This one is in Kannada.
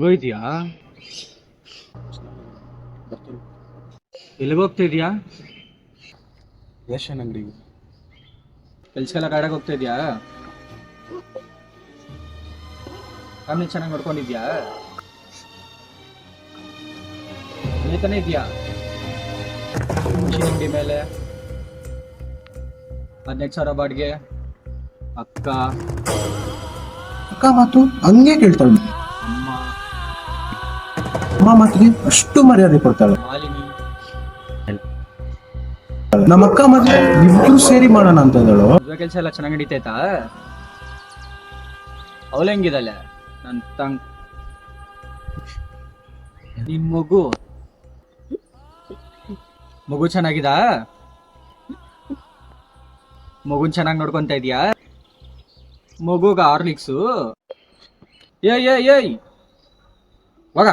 ಹೋಗಿದ್ಯಾ? ಎಲ್ಲಿಗೆ ಹೋಗ್ತಾ ಇದೀಯಾ? ರೇಷನ್ ಅಂಗಡಿಗೆ. ಕೆಲ್ಸಕ್ಕೆಲ್ಲ ಗಾಡಿಯಾಗ ಹೋಗ್ತಾ ಇದೀಯಾ? ಫ್ಯಾಮಿಲಿ ಚೆನ್ನಾಗಿ ನೋಡ್ಕೊಂಡಿದ್ಯಾ? ತಾನೇ ಇದೆಯಾ ಮಿಷಿನ್ ಅಂಗಡಿ ಮೇಲೆ 15,000 ಬಾಡಿಗೆ ಅಕ್ಕ ಅಕ್ಕ ಮಾತು ಹಂಗೆ ಕೇಳ್ತಾಳೆ. ಅಮ್ಮ ಅಮ್ಮ ಮಾತಿಗೆ ಅಷ್ಟು ಮರ್ಯಾದೆ ಕೊಡ್ತಾಳೆ. ಮಾಲಿನಿ ನಮ್ಮ ಅಕ್ಕ ಮದ್ವೆ ಇಬ್ರು ಸೇರಿ ಮಾಡೋಣ ಅಂತ ಇದ್ದಾಳು. ಮದುವೆ ಕೆಲಸ ಎಲ್ಲ ಚೆನ್ನಾಗಿ ನಡೀತೈತಾ? ಅವಳು ಹೆಂಗಿದಲ್ಲ ನನ್ನ ನಿನ್ ಮಗು ಚೆನ್ನಾಗಿದಾ? ಮಗುನ್ ಚೆನ್ನಾಗಿ ನೋಡ್ಕೊಂತ ಇದೀಯಾ? ಮಗುಗ ಹಾರ್ಲಿಕ್ಸು ಏಯ್ ಏಯ್ ಏಯ್ ಹೋಗ